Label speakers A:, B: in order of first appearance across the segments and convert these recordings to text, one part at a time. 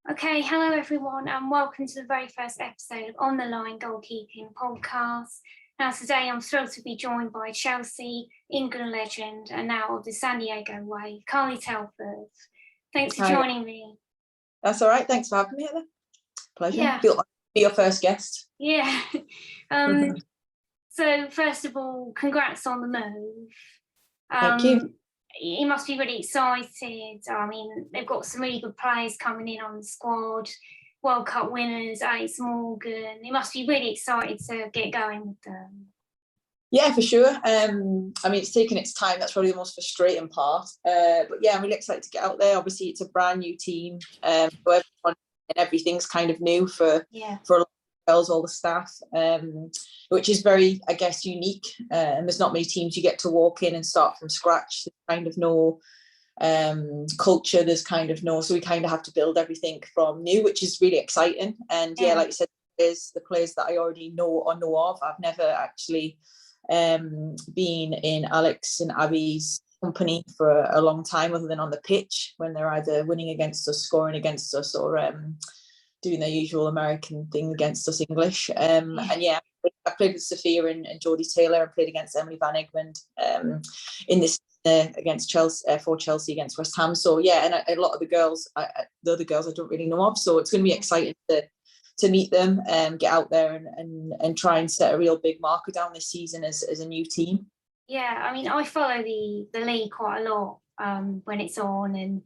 A: Okay, hello everyone, and welcome to the very first episode of On the Line Goalkeeping podcast. Now, today I'm thrilled to be joined by Chelsea, England legend, and now of the San Diego way, Carly Telford. Thanks for joining me.
B: That's all right. Thanks for having me, Heather. Pleasure.
A: Yeah.
B: Feel like be your first guest.
A: Yeah. So, first of all, congrats on the move.
B: Thank you.
A: You must be really excited. I mean, they've got some really good players coming in on the squad, World Cup winners, Alex Morgan. You must be really excited to get going with them.
B: Yeah, for sure. I mean, it's taken its time. That's probably the most frustrating part. But yeah, I'm really excited to get out there. Obviously, it's a brand new team. So everyone and everything's kind of new for a lot of girls, all the staff, which is very, I guess, unique. And there's not many teams you get to walk in and start from scratch. There's kind of no culture. There's kind of no, so we kind of have to build everything from new, which is really exciting. And yeah, like you said, there's the players that I already know or know of. I've never actually been in Alex and Abby's company for a long time, other than on the pitch when they're either winning against us, scoring against us, or doing their usual American thing against us English. And yeah, I played with Sophia and Geordie Taylor. I played against Emily Van Egmond in this against Chelsea, for Chelsea against West Ham. So yeah, and a lot of the girls, the other girls I don't really know of. So it's going to be exciting to meet them, get out there and try and set a real big marker down this season as a new team.
A: Yeah, I mean, I follow the league quite a lot when it's on, and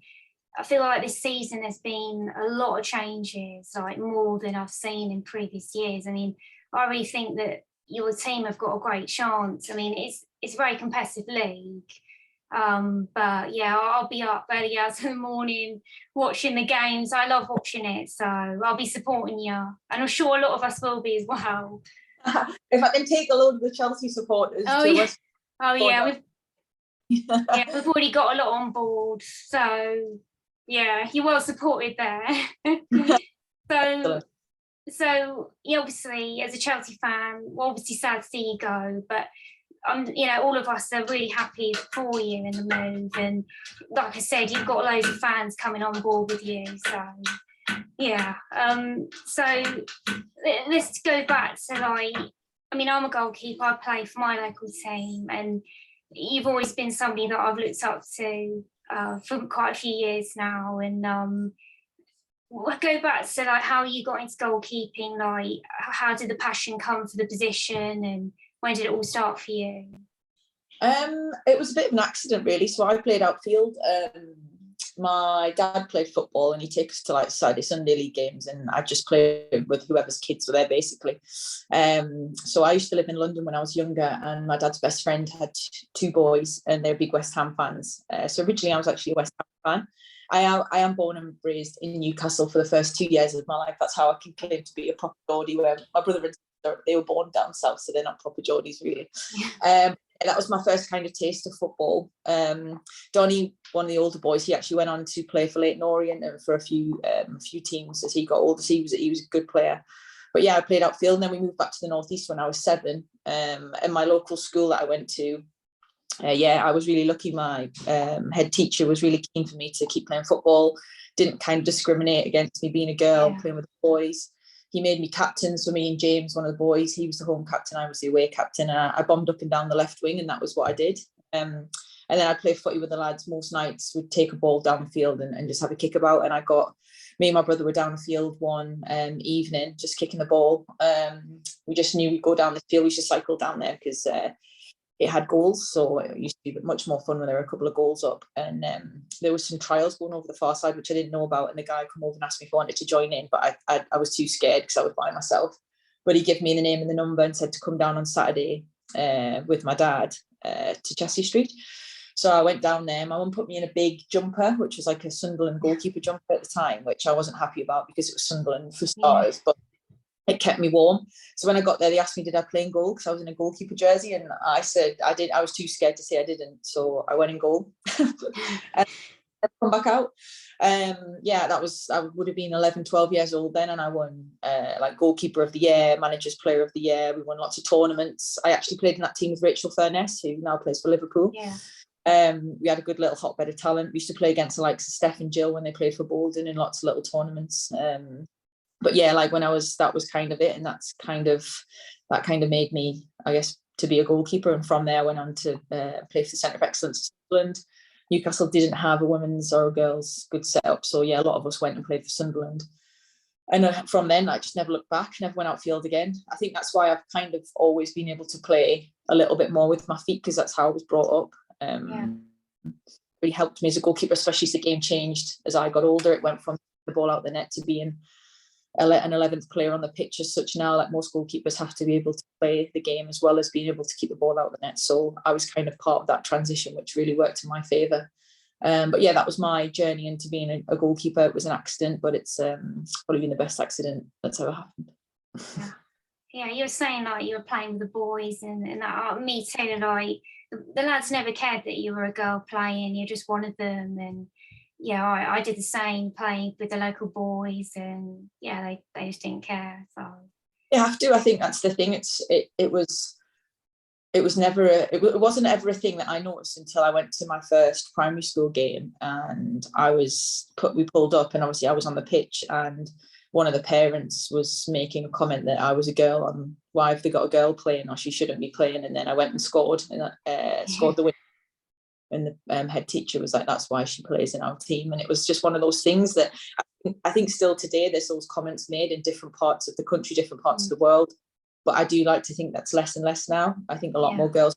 A: I feel like this season there's been a lot of changes, like more than I've seen in previous years. I mean, I really think that your team have got a great chance. I mean, it's a very competitive league. But yeah, I'll be up early hours in the morning watching the games. I love watching it, so I'll be supporting you, and I'm sure a lot of us will be as well.
B: If I can take a load of the Chelsea supporters
A: we've already got a lot on board, so yeah, you're well supported there. So yeah, obviously as a Chelsea fan, we're obviously sad to see you go, but all of us are really happy for you in the move, and like I said, you've got loads of fans coming on board with you. So yeah, so let's go back to I'm a goalkeeper. I play for my local team, and you've always been somebody that I've looked up to for quite a few years now. And we'll go back to how you got into goalkeeping. How did the passion come for the position, and when did it all start for you?
B: It was a bit of an accident, really. So I played outfield. My dad played football, and he takes us to Saturday, Sunday league games, and I just played with whoever's kids were there, basically. So I used to live in London when I was younger, and my dad's best friend had two boys, and they're big West Ham fans. So originally I was actually a West Ham fan. I am born and raised in Newcastle for the first 2 years of my life. That's how I can claim to be a proper Geordie, where my brother and sister, they were born down south, so they're not proper Geordies, really. That was my first kind of taste of football. Donnie, one of the older boys, he actually went on to play for Leyton Orient and for a few teams as he got older. So he was a good player. But yeah, I played outfield, and then we moved back to the northeast when I was 7. And my local school that I went to, I was really lucky. My head teacher was really keen for me to keep playing football. Didn't kind of discriminate against me being a girl, playing with the boys. He made me captain, so me and James, one of the boys, he was the home captain, I was the away captain. I bombed up and down the left wing, and that was what I did. And then I'd play footy with the lads most nights. We'd take a ball down the field and just have a kick about. And me and my brother were down the field one evening, just kicking the ball. We just knew we'd go down the field. We should cycle down there because it had goals, so it used to be much more fun when there were a couple of goals up. And there was some trials going over the far side, which I didn't know about. And the guy come over and asked me if I wanted to join in, but I was too scared because I was by myself. But he gave me the name and the number and said to come down on Saturday with my dad to Chelsea Street. So I went down there. My mum put me in a big jumper, which was like a Sunderland goalkeeper jumper at the time, which I wasn't happy about because it was Sunderland for starters. But it kept me warm. So when I got there, they asked me, did I play in goal? Because I was in a goalkeeper jersey. And I said I did. I was too scared to say I didn't. So I went in goal and come back out. I would have been 11, 12 years old then. And I won goalkeeper of the year, managers player of the year. We won lots of tournaments. I actually played in that team with Rachel Furness, who now plays for Liverpool. We had a good little hotbed of talent. We used to play against the likes of Steph and Jill when they played for Bolden in lots of little tournaments. But yeah, like when that was kind of it, and that kind of made me, I guess, to be a goalkeeper. And from there, I went on to play for the Centre of Excellence in Sunderland. Newcastle didn't have a women's or a girls' good setup, so yeah, a lot of us went and played for Sunderland. And from then, I just never looked back, never went outfield again. I think that's why I've kind of always been able to play a little bit more with my feet, because that's how I was brought up. Really helped me as a goalkeeper, especially as the game changed as I got older. It went from the ball out the net to being an 11th player on the pitch as such now. Like most goalkeepers have to be able to play the game as well as being able to keep the ball out the net. So I was kind of part of that transition, which really worked in my favour. But yeah, that was my journey into being a goalkeeper. It was an accident, but it's probably been the best accident that's ever happened.
A: Yeah, you were saying like you were playing with the boys and that, me too, like the lads never cared that you were a girl playing, you're just one of them. And yeah, I did the same, playing with the local boys, and yeah, they just didn't care. So
B: you have to. I think that's the thing. It wasn't ever a thing that I noticed until I went to my first primary school game, and we pulled up, and obviously I was on the pitch, and one of the parents was making a comment that I was a girl, and why have they got a girl playing, or she shouldn't be playing. And then I went and scored, and scored the win. And the head teacher was like, that's why she plays in our team. And it was just one of those things that I think still today there's those comments made in different parts of the country, different parts of the world. But I do like to think that's less and less now. I think a lot more girls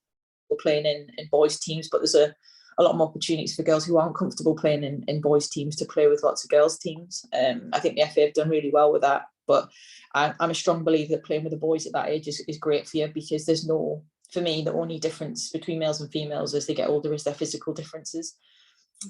B: are playing in boys' teams, but there's a lot more opportunities for girls who aren't comfortable playing in boys' teams to play with lots of girls' teams. I think the FA have done really well with that. But I'm a strong believer that playing with the boys at that age is great for you, because for me, the only difference between males and females as they get older is their physical differences.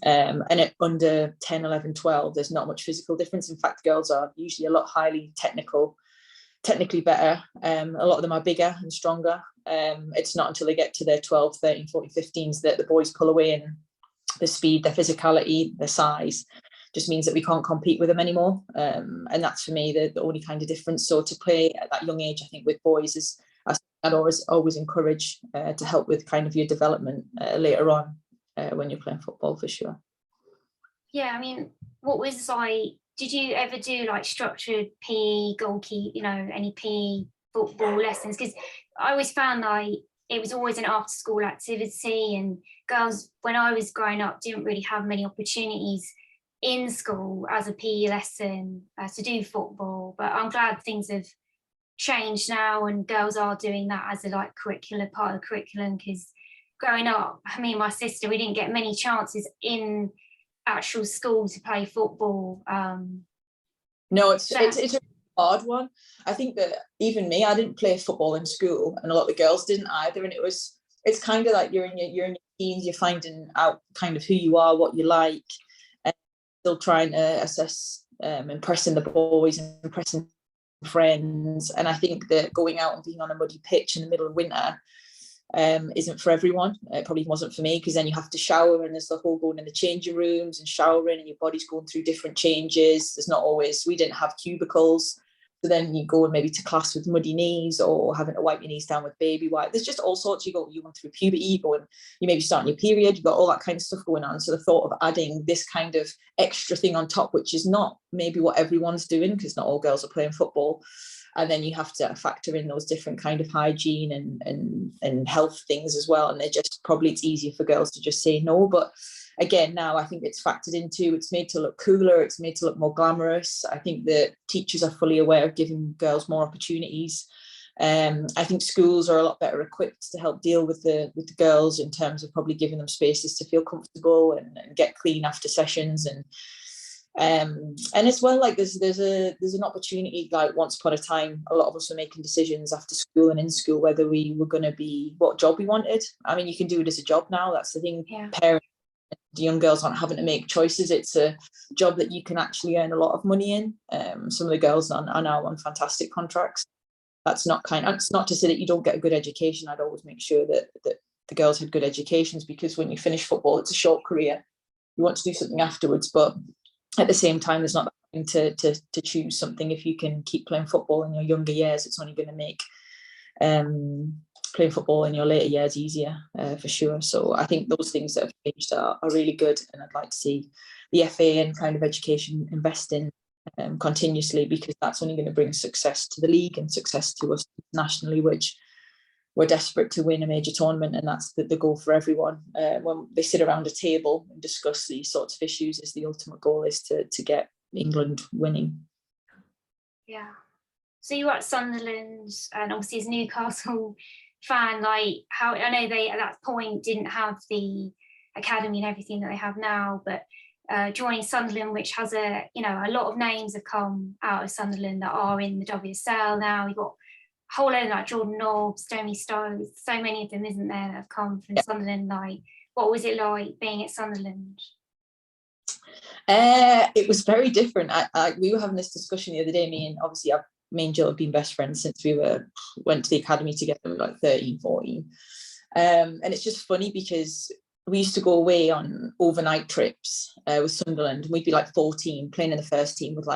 B: And at under 10, 11, 12, there's not much physical difference. In fact, girls are usually a lot highly technically better. A lot of them are bigger and stronger. It's not until they get to their 12, 13, 14, 15s that the boys pull away, and the speed, their physicality, their size just means that we can't compete with them anymore. And that's for me the only kind of difference. So to play at that young age, I think with boys is, I'd always encourage to help with kind of your development later on when you're playing football, for sure.
A: Yeah, I mean, what was like, did you ever do like structured PE, goalkeeping, any PE football lessons? Because I always found like it was always an after school activity, and girls, when I was growing up, didn't really have many opportunities in school as a PE lesson to do football. But I'm glad things have changed now, and girls are doing that as a like curricular part of the curriculum. Because growing up, me and my sister, we didn't get many chances in actual school to play football.
B: No, it's a hard one. I think that even me, I didn't play football in school, and a lot of the girls didn't either. And it's kind of like you're in your teens, you're finding out kind of who you are, what you like, and still trying to assess impressing the boys and impressing friends. And I think that going out and being on a muddy pitch in the middle of winter isn't for everyone. It probably wasn't for me, because then you have to shower, and there's the whole going in the changing rooms and showering, and your body's going through different changes. We didn't have cubicles, so then you go maybe to class with muddy knees, or having to wipe your knees down with baby wipe. There's just all sorts. You went through puberty, you maybe starting your period, you've got all that kind of stuff going on. So the thought of adding this kind of extra thing on top, which is not maybe what everyone's doing, because not all girls are playing football, and then you have to factor in those different kind of hygiene and health things as well. And it's easier for girls to just say no. But again, now I think it's factored into, it's made to look cooler, it's made to look more glamorous. I think that teachers are fully aware of giving girls more opportunities. I think schools are a lot better equipped to help deal with the girls, in terms of probably giving them spaces to feel comfortable and get clean after sessions. And as well, like there's an opportunity. Like once upon a time, a lot of us were making decisions after school and in school whether we were going to be, what job we wanted. I mean, you can do it as a job now. That's the thing. Yeah. Parents, the young girls aren't having to make choices. It's a job that you can actually earn a lot of money in. Some of the girls are now on fantastic contracts. It's not to say that you don't get a good education. I'd always make sure that the girls had good educations, because when you finish football, it's a short career. You want to do something afterwards, but at the same time, there's not to choose something. If you can keep playing football in your younger years, it's only going to make playing football in your later years easier, for sure. So I think those things that have changed are really good, and I'd like to see the FA and kind of education investing continuously, because that's only going to bring success to the league and success to us nationally, which we're desperate to win a major tournament, and that's the goal for everyone. When they sit around a table and discuss these sorts of issues, is the ultimate goal is to get England winning.
A: Yeah. So you were at Sunderland, and obviously as a Newcastle fan, like, how I know they at that point didn't have the academy and everything that they have now, but joining Sunderland, which has a lot of names have come out of Sunderland that are in the WSL now. You've got a whole load like Jordan Nobbs, Domi Stokes, so many of them, isn't there, that have come from Sunderland. Like, what was it like being at Sunderland?
B: It was very different. We were having this discussion the other day, me and Jill have been best friends since we went to the academy together, like 13, 14. And it's just funny because we used to go away on overnight trips with Sunderland, and we'd be like 14 playing in the first team with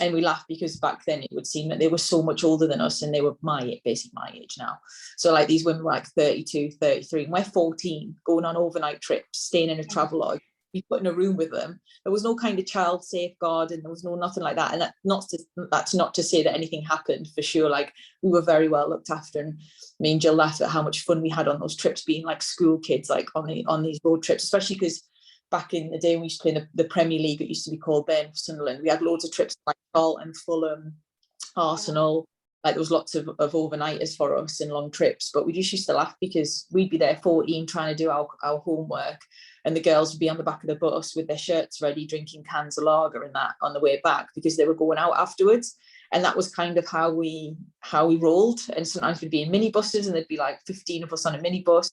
B: and we laughed because back then it would seem that they were so much older than us, and they were basically my age now. So like these women were like 32, 33, and we're 14 going on overnight trips, staying in a travelodge. We put in a room with them. There was no kind of child safeguard, and there was nothing like that. And that's not to say that anything happened, for sure. Like, we were very well looked after, and me and Jill laughed at how much fun we had on those trips, being like school kids, like on these road trips, especially because back in the day when we used to play in the Premier League, it used to be called then Sunderland. We had loads of trips like Charlton, Fulham, Arsenal. Like, there was lots of overnighters for us and long trips, but we just used to laugh because we'd be there 14 trying to do our homework, and the girls would be on the back of the bus with their shirts ready, drinking cans of lager and that on the way back, because they were going out afterwards. And that was kind of how we rolled. And sometimes we'd be in minibuses, and there'd be like 15 of us on a minibus.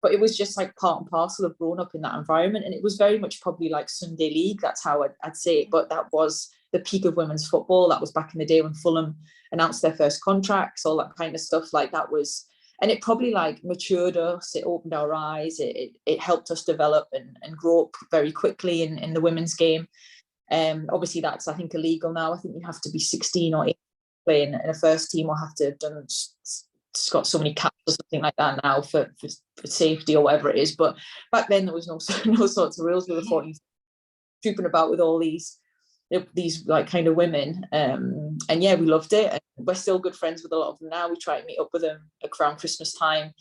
B: But it was just like part and parcel of growing up in that environment. And it was very much probably like Sunday League. That's how I'd say it. But that was the peak of women's football. That was back in the day when Fulham announced their first contracts, all that kind of stuff. Like, that was, and it probably like matured us. It opened our eyes. It helped us develop and grow up very quickly in the women's game. Obviously that's, I think, illegal now. I think you have to be 16 or 18 playing in a first team, or have to have done got so many caps or something like that now for safety or whatever it is. But back then there was no sorts of rules. We were 14 trooping about with all these like kind of women, and yeah, we loved it, and we're still good friends with a lot of them now. We try to meet up with them around Christmas time,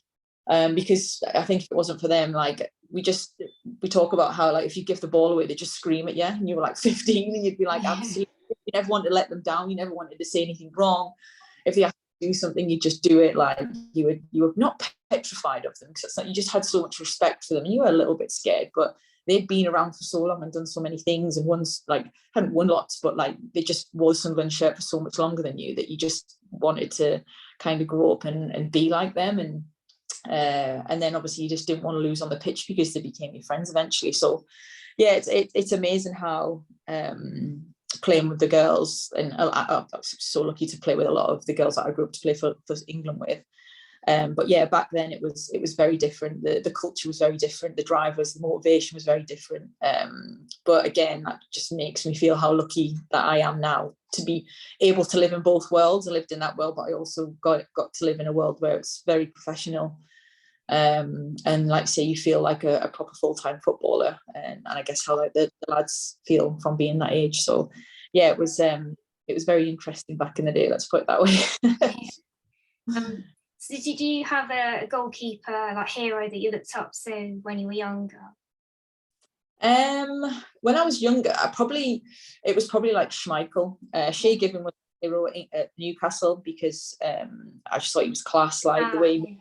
B: because I think if it wasn't for them, like, we talk about how, like, if you give the ball away, they just scream at you, and you were like 15 and you'd be like, absolutely, you never wanted to let them down, you never wanted to say anything wrong. If they had to do something, you just do it. Like, you were not petrified of them, because it's like you just had so much respect for them. You were a little bit scared, but they'd been around for so long and done so many things, and one's like hadn't won lots, but like they just wore Sunderland shirt for so much longer than you, that you just wanted to kind of grow up and be like them. And then obviously you just didn't want to lose on the pitch because they became your friends eventually. So yeah, it's amazing how playing with the girls, and I'm so lucky to play with a lot of the girls that I grew up to play for England with. But yeah, back then it was very different. The culture was very different. The drivers, the motivation was very different. But again, that just makes me feel how lucky that I am now to be able to live in both worlds. I lived in that world, but I also got to live in a world where it's very professional. And like say, you feel like a proper full-time footballer, and I guess how like the lads feel from being that age. So yeah, it was very interesting back in the day. Let's put it that way.
A: So did you have a goalkeeper, like, hero that you looked up to when you were younger?
B: When I was younger, it was probably like Schmeichel. Shea Given was a hero at Newcastle, because I just thought he was class. Like, the way,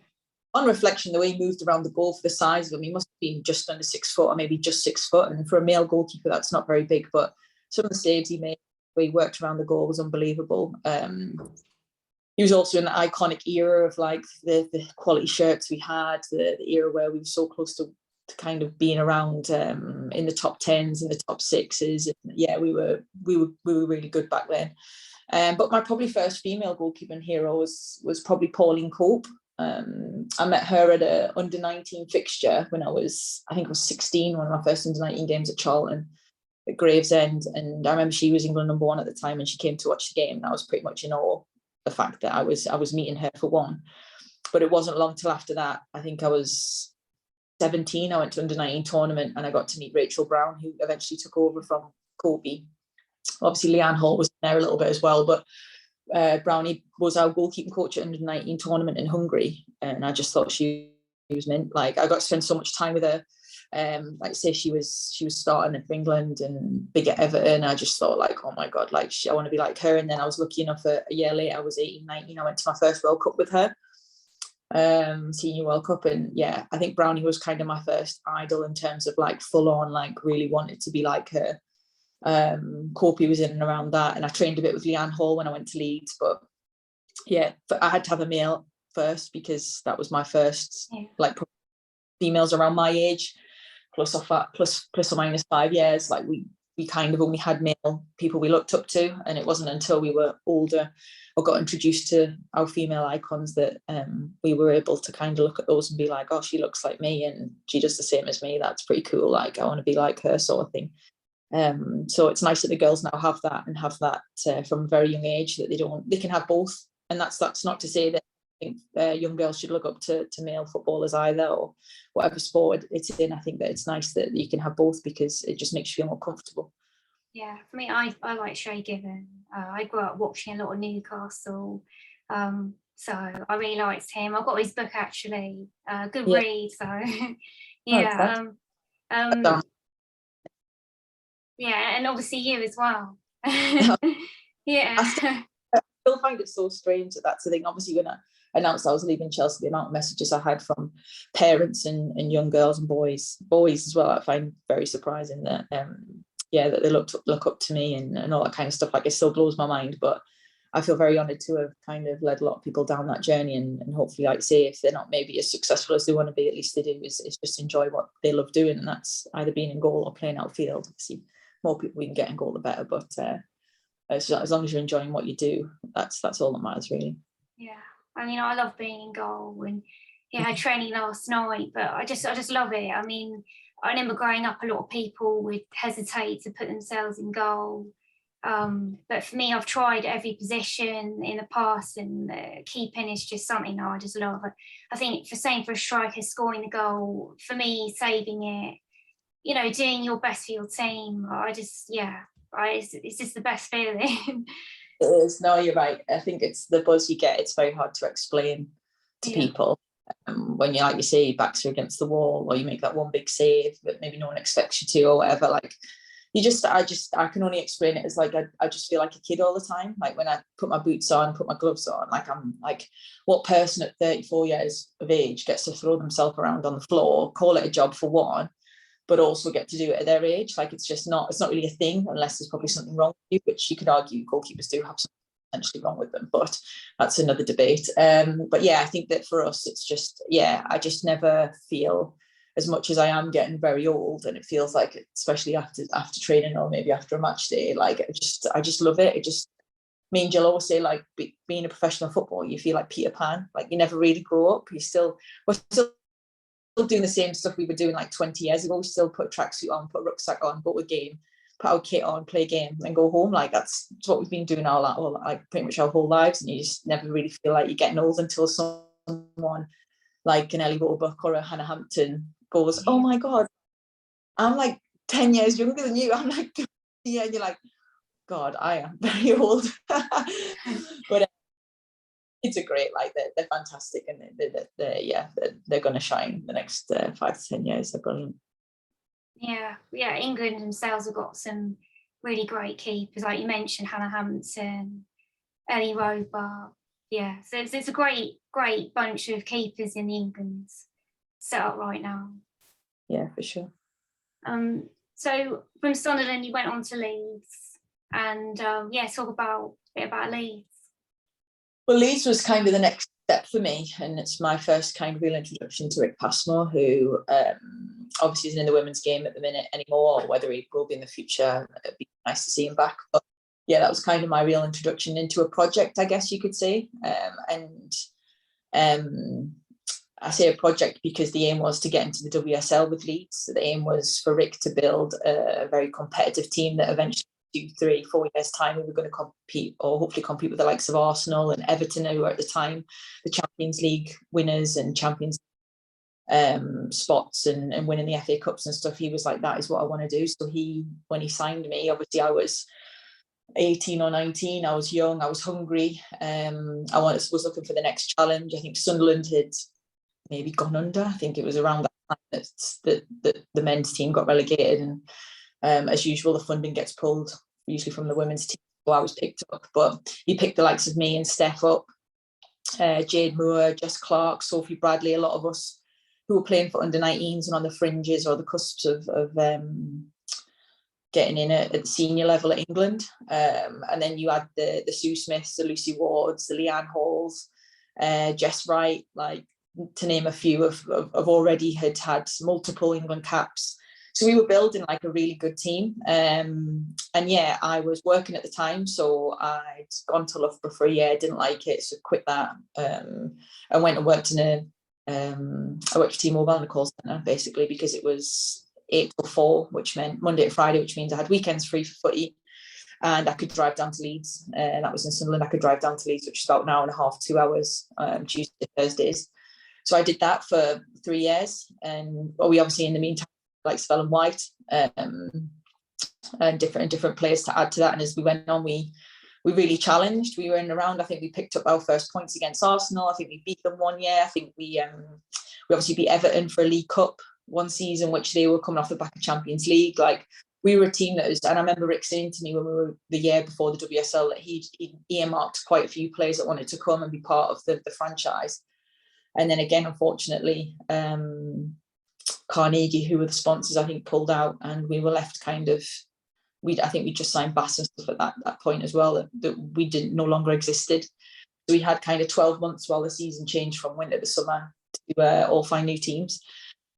B: on reflection, the way he moved around the goal for the size of him, he must have been just under 6 foot, or maybe just 6 foot. And for a male goalkeeper, that's not very big. But some of the saves he made, the way he worked around the goal, was unbelievable. He was also in the iconic era of like the quality shirts we had, the era where we were so close to kind of being around in the top 10s, in the top 6s. And yeah, we were really good back then. But my probably first female goalkeeping hero was probably Pauline Cope. I met her at a under-19 fixture when I think I was 16, one of my first under-19 games at Charlton at Gravesend. And I remember she was England number 1 at the time, and she came to watch the game, and I was pretty much in awe the fact that I was meeting her for one. But it wasn't long till after that. I think I was 17. I went to under-19 tournament and I got to meet Rachel Brown, who eventually took over from Kobe. Obviously, Leanne Hall was there a little bit as well, but Brownie was our goalkeeping coach at under-19 tournament in Hungary, and I just thought she was mint. Like, I got to spend so much time with her. Like I say, she was starting for England and big at Everton. I just thought, like, oh my god, like I want to be like her. And then I was lucky enough, a year later, I was 18, 19, I went to my first World Cup with her, senior World Cup. And yeah, I think Brownie was kind of my first idol in terms of like full on, like really wanted to be like her. Corpy was in and around that, and I trained a bit with Leanne Hall when I went to Leeds, but yeah, I had to have a male first because that was my first like females around my age, plus or minus 5 years. Like we kind of only had male people we looked up to, and it wasn't until we were older or got introduced to our female icons that we were able to kind of look at those and be like, oh, she looks like me and she does the same as me, that's pretty cool, like I want to be like her, sort of thing. So it's nice that the girls now have that, and have that from a very young age, that they can have both. And that's not to say that I think young girls should look up to male footballers either, or whatever sport it's in. I think that it's nice that you can have both because it just makes you feel more comfortable.
A: Yeah, for me, I like Shay Given. I grew up watching a lot of Newcastle, so I really liked him. I've got his book actually, good read. So yeah, yeah, and obviously you as well. Yeah.
B: I still find it so strange that that's the thing. Obviously, when I announced I was leaving Chelsea, the amount of messages I had from parents and young girls and boys as well, I find very surprising that that they look up to me and all that kind of stuff. Like, it still blows my mind, but I feel very honoured to have kind of led a lot of people down that journey, and hopefully, like say, if they're not maybe as successful as they want to be, at least they do is just enjoy what they love doing, and that's either being in goal or playing outfield. Obviously, more people we can get in goal, the better. But as long as you're enjoying what you do, that's all that matters, really.
A: Yeah, I mean, I love being in goal, and I had training last night, but I just love it. I mean, I remember growing up, a lot of people would hesitate to put themselves in goal. But for me, I've tried every position in the past, and keeping is just something I just love. I think for a striker, scoring the goal, for me, saving it, doing your best for your team, it's just the best feeling.
B: It is. No, you're right. I think it's the buzz you get. It's very hard to explain to people. When you, like you say, your backs are against the wall, or you make that one big save that maybe no one expects you to, or whatever. Like, I can only explain it as like I just feel like a kid all the time. Like, when I put my boots on, put my gloves on, like I'm like, what person at 34 years of age gets to throw themselves around on the floor, call it a job for one, but also get to do it at their age? Like, it's not really a thing, unless there's probably something wrong with you, which you could argue goalkeepers do have something potentially wrong with them, but that's another debate. But yeah, I think that for us, it's just, I just never feel, as much as I am getting very old, and it feels like, especially after training or maybe after a match day, like I just love it. It just, me and Jill always say, like, being a professional footballer, you feel like Peter Pan. Like, you never really grow up. We're still doing the same stuff we were doing like 20 years ago. We still put a tracksuit on, put a rucksack on, go to a game, put our kit on, play a game, and go home. Like, that's what we've been doing like pretty much our whole lives. And you just never really feel like you're getting old until someone like an Ellie Roebuck or a Hannah Hampton goes, oh my God, I'm like 10 years younger than you. I'm like, yeah, and you're like, God, I am very old. But kids are great. Like, they're fantastic, and they're going to shine the next 5 to 10 years. They're brilliant. Yeah,
A: England themselves have got some really great keepers, like you mentioned, Hannah Hampton, Ellie Roebuck. Yeah, so it's a great bunch of keepers in the England's set up right now.
B: Yeah, for sure.
A: So from Sunderland, you went on to Leeds, and talk a bit about Leeds.
B: Well, Leeds was kind of the next step for me, and it's my first kind of real introduction to Rick Passmore, who obviously isn't in the women's game at the minute anymore, or whether he will be in the future. It'd be nice to see him back. But yeah, that was kind of my real introduction into a project, I guess you could say. I say a project because the aim was to get into the WSL with Leeds. So the aim was for Rick to build a very competitive team that eventually 2, 3, 4 years' time, we were going to compete, or hopefully compete with the likes of Arsenal and Everton, who were at the time the Champions League winners and Champions spots and winning the FA Cups and stuff. He was like, that is what I want to do. So when he signed me, obviously I was 18 or 19. I was young, I was hungry. I was looking for the next challenge. I think Sunderland had maybe gone under. I think it was around that time that the men's team got relegated, and as usual, the funding gets pulled, usually from the women's team. So I was picked up, but he picked the likes of me and Steph up, Jade Moore, Jess Clark, Sophie Bradley, a lot of us who were playing for under 19s and on the fringes or the cusps of getting in at the senior level at England. And then you had the Sue Smiths, the Lucy Wards, the Leanne Halls, Jess Wright, like, to name a few, of already had multiple England caps. So we were building like a really good team. And yeah, I was working at the time, so I'd gone to Loughborough for a year, didn't like it, so quit that. I went and worked I worked for T-Mobile in the call centre, basically, because it was 8 till 4, which meant Monday to Friday, which means I had weekends free for footy, and I could drive down to Leeds. And that was in Sunderland. I could drive down to Leeds, which is about an hour and a half, 2 hours, Tuesday, Thursdays. So I did that for 3 years, and we obviously in the meantime like Spell and White, and different players to add to that. And as we went on, we really challenged. We were in the round. I think we picked up our first points against Arsenal. I think we beat them one year. I think we obviously beat Everton for a League Cup one season, which they were coming off the back of Champions League. Like, we were a team that was, and I remember Rick saying to me when we were the year before the WSL that he earmarked quite a few players that wanted to come and be part of the franchise. And then again, unfortunately, Carnegie, who were the sponsors, I think pulled out, and we were left kind of, I think we just signed Bass and stuff at that point as well, that we no longer existed. So we had kind of 12 months while the season changed from winter to summer to all find new teams.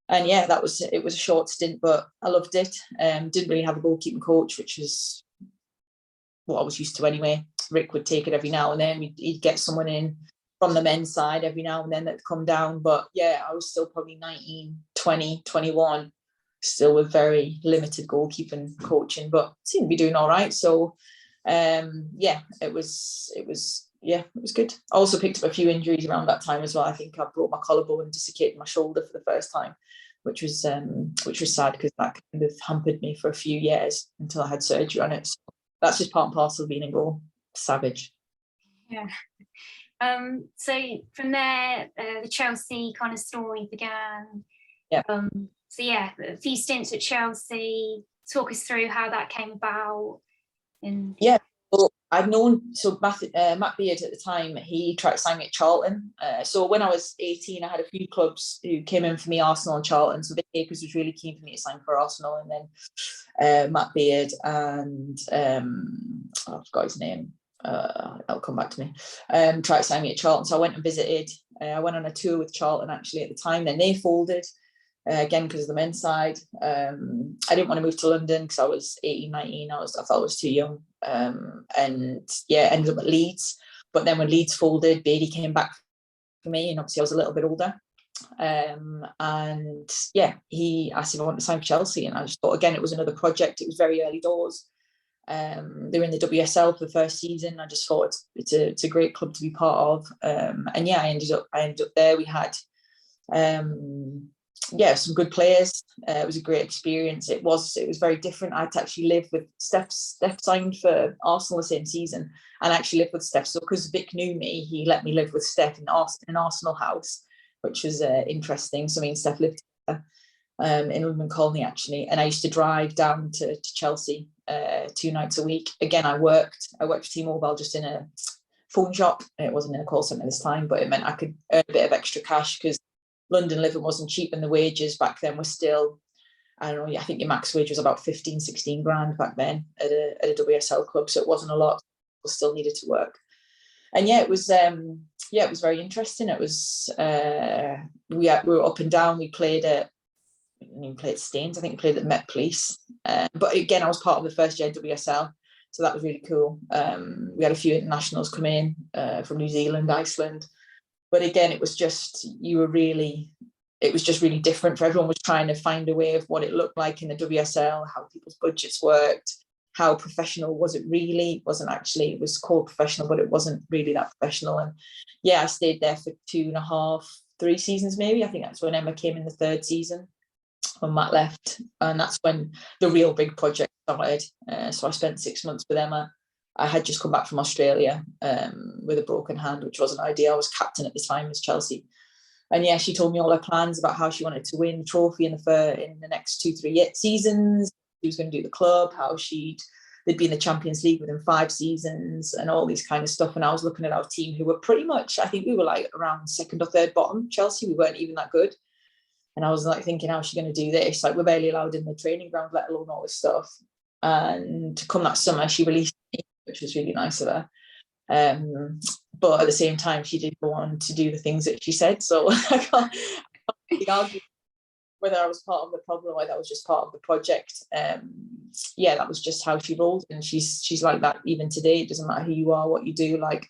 B: And yeah, it was a short stint, but I loved it. Didn't really have a goalkeeping coach, which is what I was used to anyway. Rick would take it every now and then. He'd get someone in from the men's side every now and then that'd come down. But yeah, I was still probably 19, 20, 21, still with very limited goalkeeping coaching, but seemed to be doing all right. So yeah, it was good. I also picked up a few injuries around that time as well. I think I broke my collarbone and dislocated my shoulder for the first time, which was sad, because that kind of hampered me for a few years until I had surgery on it. So that's just part and parcel of being in goal. Savage.
A: Yeah. So from there, the Chelsea kind of story began.
B: Yeah.
A: So yeah, a few stints at Chelsea. Talk us through how that came about. And
B: yeah, well, I'd known, so Matt Beard at the time, he tried to sign me at Charlton. So when I was 18, I had a few clubs who came in for me, Arsenal and Charlton. So Vic Akers was really keen for me to sign for Arsenal, and then Matt Beard and I forgot his name. That'll come back to me. Tried to sign me at Charlton, so I went and visited. I went on a tour with Charlton actually at the time. Then they folded again because of the men's side. I didn't want to move to London because I was 18, 19. I felt I was too young. And yeah, ended up at Leeds. But then when Leeds folded, Beatty came back for me, and obviously I was a little bit older. And yeah, he asked if I wanted to sign for Chelsea, and I just thought, again, it was another project. It was very early doors. They were in the WSL for the first season. I just thought it's a great club to be part of. And yeah, I ended up there. We had some good players. It was a great experience. It was very different. I had to actually live with Steph signed for Arsenal the same season, and actually lived with Steph. So because Vic knew me, he let me live with Steph in an Arsenal house, which was interesting. So me and Steph lived together in London Colney actually, and I used to drive down to Chelsea 2 nights a week. Again, I worked for T-Mobile just in a phone shop. It wasn't in a call centre this time, but it meant I could earn a bit of extra cash because London living wasn't cheap, and the wages back then were still, I don't know, I think your max wage was about 15, 16 grand back then at a WSL club, so it wasn't a lot. People still needed to work. And yeah, it was very interesting. It was we were up and down. We played at Staines. I think we played at Met Police. But again, I was part of the first year WSL, so that was really cool. We had a few internationals come in from New Zealand, Iceland. But again, it was just really different, for everyone was trying to find a way of what it looked like in the WSL, how people's budgets worked. how professional was it really? It wasn't actually, it was called professional, but it wasn't really that professional. And yeah, I stayed there for 2.5, 3 seasons maybe. I think that's when Emma came in the 3rd season, when Matt left. And that's when the real big project started. So I spent 6 months with Emma. I had just come back from Australia with a broken hand, which wasn't ideal. I was captain at the time as Chelsea. And yeah, she told me all her plans about how she wanted to win the trophy in the next 2-3 seasons. She was going to do the club, how they'd be in the Champions League within 5 seasons and all these kind of stuff. And I was looking at our team, who were pretty much, I think we were like around 2nd or 3rd bottom. Chelsea, we weren't even that good. And I was like thinking, how's she going to do this? Like, we're barely allowed in the training ground, let alone all this stuff. And come that summer, she released me, which was really nice of her. But at the same time, she did go on to do the things that she said. So I can't really argue whether I was part of the problem or whether I was just part of the project. Yeah, that was just how she rolled. And she's like that even today. It doesn't matter who you are, what you do. Like,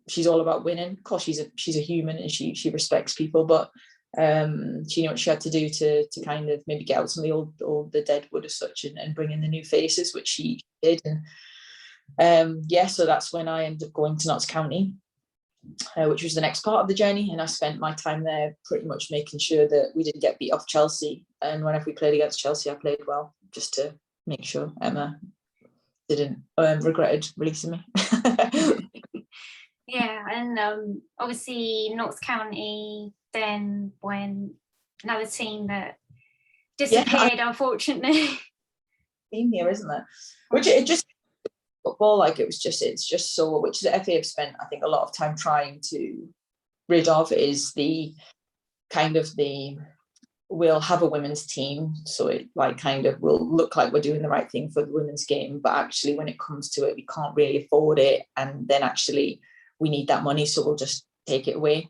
B: she's all about winning. Of course, she's a human and she respects people, but she knew what she had to do to kind of maybe get out some of the dead wood as such and bring in the new faces, which she did. And yeah, so that's when I ended up going to Notts County, which was the next part of the journey. And I spent my time there pretty much making sure that we didn't get beat off Chelsea. And whenever we played against Chelsea, I played well, just to make sure Emma didn't regretted releasing me.
A: Yeah, and obviously Notts County then when another team that disappeared, unfortunately.
B: Theme here, isn't there? Which it just football, like it's just so, which the FA have spent, I think, a lot of time trying to rid of, is the kind of we'll have a women's team, so it like kind of will look like we're doing the right thing for the women's game, but actually when it comes to it, we can't really afford it, and then actually we need that money, so we'll just take it away.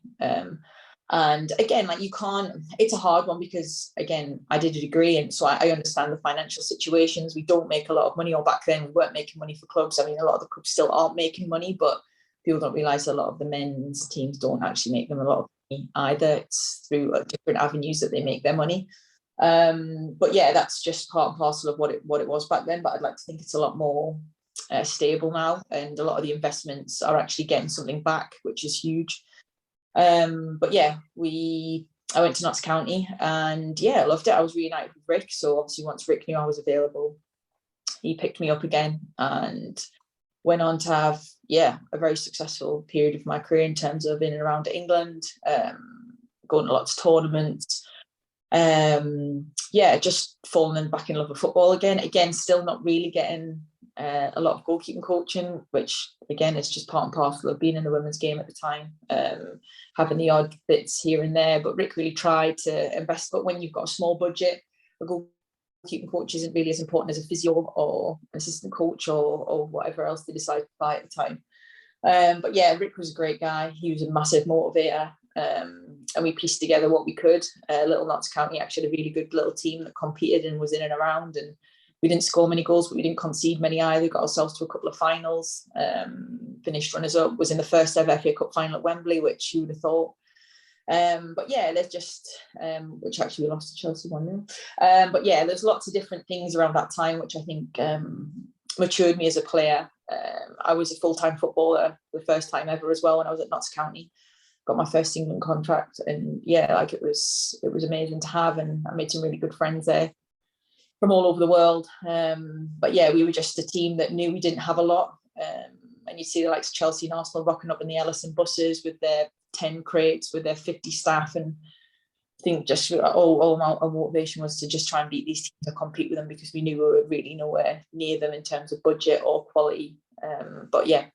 B: And again, like, you can't, it's a hard one because, again, I did a degree, and so I understand the financial situations. We don't make a lot of money, or back then we weren't making money for clubs. I mean, a lot of the clubs still aren't making money, but people don't realise a lot of the men's teams don't actually make them a lot of money either. It's through different avenues that they make their money. But yeah, that's just part and parcel of what it was back then. But I'd like to think it's a lot more stable now, and a lot of the investments are actually getting something back, which is huge. But yeah, I went to Notts County, and yeah, I loved it. I was reunited with Rick. So obviously once Rick knew I was available, he picked me up again and went on to have, a very successful period of my career in terms of in and around England, going to lots of tournaments. Just falling back in love with football again, still not really getting a lot of goalkeeping coaching, which again is just part and parcel of being in the women's game at the time, having the odd bits here and there. But Rick really tried to invest. But when you've got a small budget, a goalkeeping coach isn't really as important as a physio or assistant coach or whatever else they decide to buy at the time. But yeah, Rick was a great guy. He was a massive motivator. And we pieced together what we could. Little Notts County actually had a really good little team that competed and was in and around, and we didn't score many goals, but we didn't concede many either. Got ourselves to a couple of finals, finished runners-up, was in the first ever FA Cup final at Wembley, which you would have thought. But yeah, there's just, which actually we lost to Chelsea 1-0. But yeah, there's lots of different things around that time, which I think matured me as a player. I was a full-time footballer the first time ever as well when I was at Notts County. Got my first England contract, and yeah, like it was amazing to have, and I made some really good friends there from all over the world. But yeah, we were just a team that knew we didn't have a lot. And you see the likes of Chelsea and Arsenal rocking up in the Ellison buses with their 10 crates, with their 50 staff. And I think just all our motivation was to just try and beat these teams and compete with them, because we knew we were really nowhere near them in terms of budget or quality. But yeah,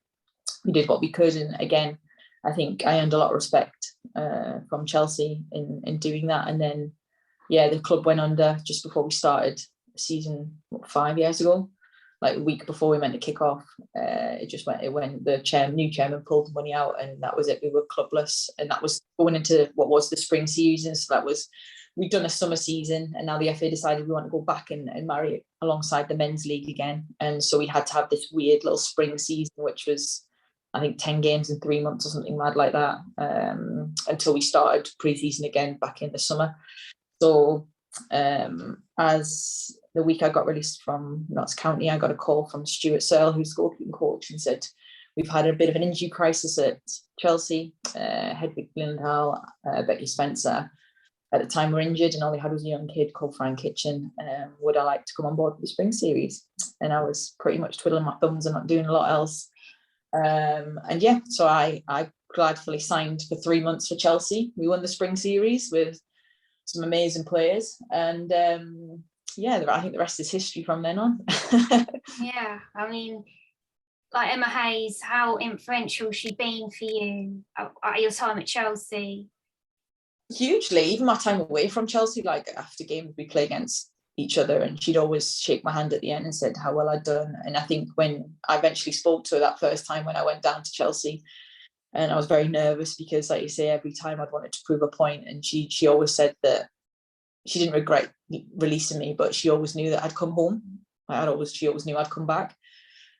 B: we did what we could. And again, I think I earned a lot of respect from Chelsea in doing that. And then, yeah, the club went under just before we started season 5 years ago, like a week before we meant to kick off. The new chairman pulled the money out, and that was it. We were clubless, and that was going into what was the spring season. So we'd done a summer season, and now the FA decided we want to go back and marry it alongside the men's league again. And so we had to have this weird little spring season, which was, I think, 10 games in 3 months or something mad like that, until we started pre-season again back in the summer. So as the week I got released from Notts County, I got a call from Stuart Searle, who's the goalkeeping coach, and said, we've had a bit of an injury crisis at Chelsea. Hedwig Blindhall, Becky Spencer at the time were injured, and all they had was a young kid called Frank Kitchen. Would I like to come on board for the spring series? And I was pretty much twiddling my thumbs and not doing a lot else. And yeah, so I gladly signed for 3 months for Chelsea. We won the spring series with some amazing players, and yeah, I think the rest is history from then on.
A: Yeah, I mean, like Emma Hayes, how influential has she been for you at your time at Chelsea?
B: Hugely. Even my time away from Chelsea, like after games we play against each other, and she'd always shake my hand at the end and said how well I'd done. And I think when I eventually spoke to her that first time when I went down to Chelsea, and I was very nervous because, like you say, every time I'd wanted to prove a point, and she always said that she didn't regret releasing me, but she always knew that I'd come home. She always knew I'd come back.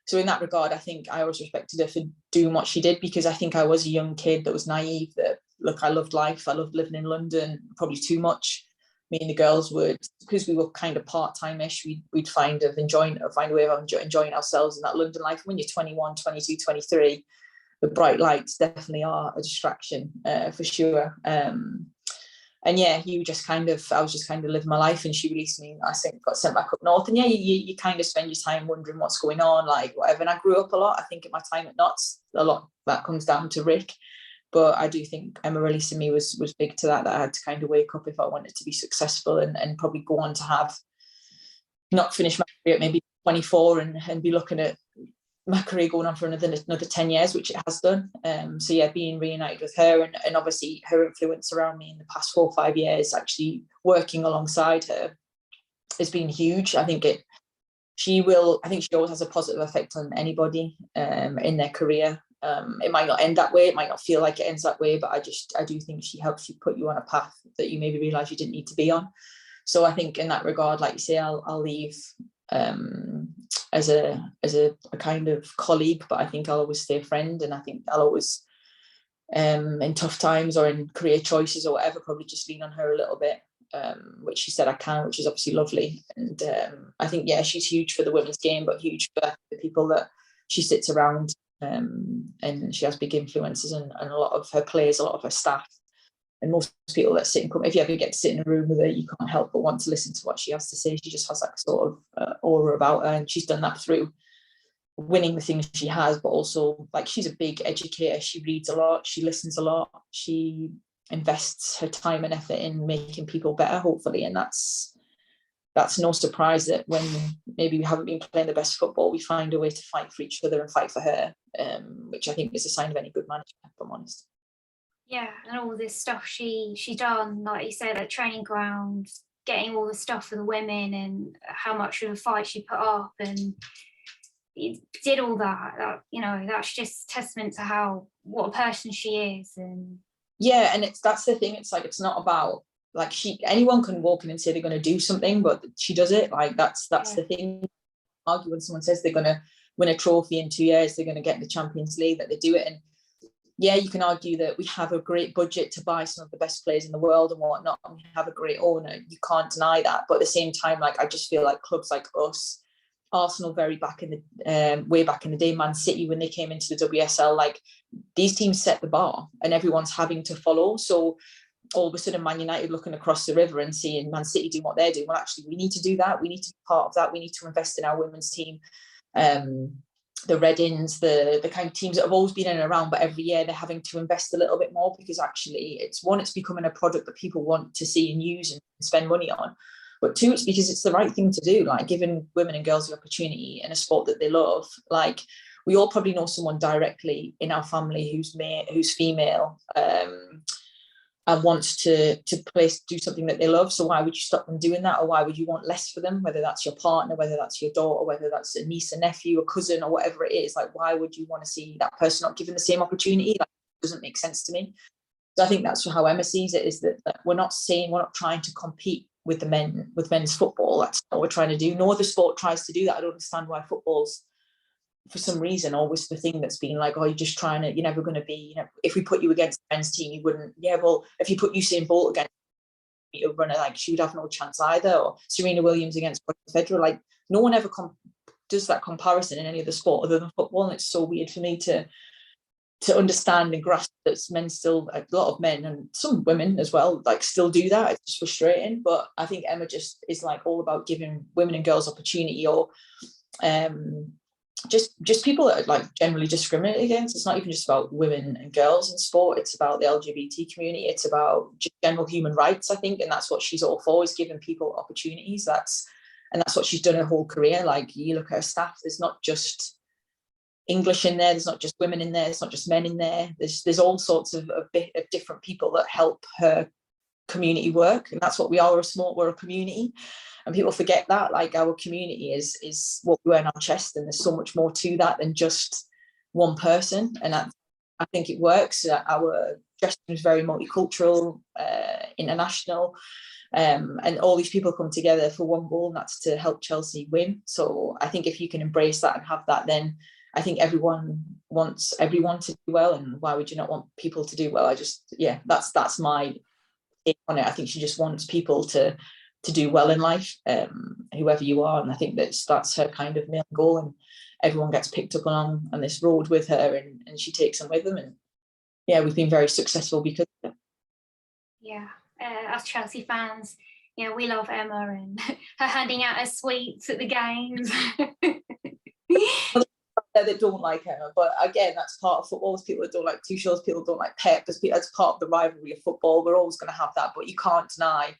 B: So in that regard, I think I always respected her for doing what she did, because I think I was a young kid that was naive, that, look, I loved life. I loved living in London, probably too much. Me and the girls would, because we were kind of part-time-ish, we'd find a way of enjoying ourselves in that London life. When you're 21, 22, 23, the bright lights definitely are a distraction, for sure. And yeah, I was just kind of living my life, and she released me. I think got sent back up north, and yeah, you kind of spend your time wondering what's going on, like whatever. And I grew up a lot. I think at my time at Notts, a lot that comes down to Rick, but I do think Emma releasing me was big to that I had to kind of wake up if I wanted to be successful, and probably go on to have not finish my career at maybe 24 and be looking at my career going on for another 10 years, which it has done. So yeah, being reunited with her, and obviously her influence around me in the past 4 or 5 years, actually working alongside her, has been huge. I think she always has a positive effect on anybody in their career. It might not end that way, it might not feel like it ends that way, but I do think she helps you put you on a path that you maybe realise you didn't need to be on. So I think in that regard, like you say, I'll leave as a kind of colleague, but I think I'll always stay a friend, and I think I'll always in tough times or in career choices or whatever, probably just lean on her a little bit, which she said I can, which is obviously lovely. And I think, yeah, she's huge for the women's game, but huge for the people that she sits around, and she has big influences, and a lot of her players, a lot of her staff, and most people that sit and if you ever get to sit in a room with her, you can't help but want to listen to what she has to say. She just has that sort of aura about her, and she's done that through winning the things she has, but also, like, she's a big educator. She reads a lot, she listens a lot, she invests her time and effort in making people better, hopefully. And that's no surprise that when maybe we haven't been playing the best football, we find a way to fight for each other and fight for her, which I think is a sign of any good management, if I'm honest.
A: Yeah, and all this stuff she done, like you said, at training ground, getting all the stuff for the women, and how much of a fight she put up, and did all that. That's just testament to what a person she is. And
B: yeah, and that's the thing. It's like, it's not about, like, anyone can walk in and say they're going to do something, but she does it. Like, that's the thing. Argue when someone says they're going to win a trophy in 2 years, they're going to get in the Champions League, that they do it. And yeah, you can argue that we have a great budget to buy some of the best players in the world and whatnot, and we have a great owner. You can't deny that. But at the same time, like, I just feel like clubs like us, Arsenal way back in the day, Man City when they came into the WSL, like, these teams set the bar and everyone's having to follow. So all of a sudden Man United looking across the river and seeing Man City doing what they're doing, well, actually we need to do that. We need to be part of that. We need to invest in our women's team. The Reddings, the kind of teams that have always been in and around, but every year they're having to invest a little bit more, because actually it's becoming a product that people want to see and use and spend money on. But two, it's because it's the right thing to do, like giving women and girls the opportunity in a sport that they love. Like, we all probably know someone directly in our family who's female, and wants to do something that they love. So why would you stop them doing that? Or why would you want less for them? Whether that's your partner, whether that's your daughter, whether that's a niece, a nephew, a cousin, or whatever it is. Like, why would you want to see that person not given the same opportunity? Like, it doesn't make sense to me. So I think that's how Emma sees it, is that we're not trying to compete with men's football. That's not what we're trying to do. No other sport tries to do that. I don't understand why football's, for some reason, always the thing that's been like, oh, you're just trying to, you're never going to be, if we put you against the men's team, you wouldn't. Yeah, well, if you put Usain Bolt against, a runner, like she would have no chance either. Or Serena Williams against Roger Federer, like no one ever does that comparison in any other sport other than football. And it's so weird for me to understand and grasp that men still, a lot of men and some women as well, like still do that. It's just frustrating. But I think Emma just is like all about giving women and girls opportunity, or just people that are like generally discriminated against. It's not even just about women and girls in sport. It's about the LGBT community. It's about just general human rights, I think. And that's what she's all for, is giving people opportunities. That's what she's done her whole career. Like, you look at her staff, there's not just English in there, there's not just women in there, it's not just men in there. There's all sorts of different people that help her community work. And that's what we are, we're a community. And people forget that, like, our community is what we wear on our chest, and there's so much more to that than just one person. And I think it works. Our dressing is very multicultural, international, and all these people come together for one goal, and that's to help Chelsea win. So I think if you can embrace that and have that, then I think everyone wants everyone to do well. And why would you not want people to do well? That's my take on it. I think she just wants people to do well in life, whoever you are. And I think that's her kind of main goal, and everyone gets picked up on this road with her, and she takes them with them. And yeah, we've been very successful because of it.
A: Yeah, us Chelsea fans, we love Emma and her handing out her sweets at the games.
B: That don't like Emma, but again, that's part of football. There's people that don't like Tuchel's, people don't like Pep. That's part of the rivalry of football. We're always going to have that, but you can't deny, if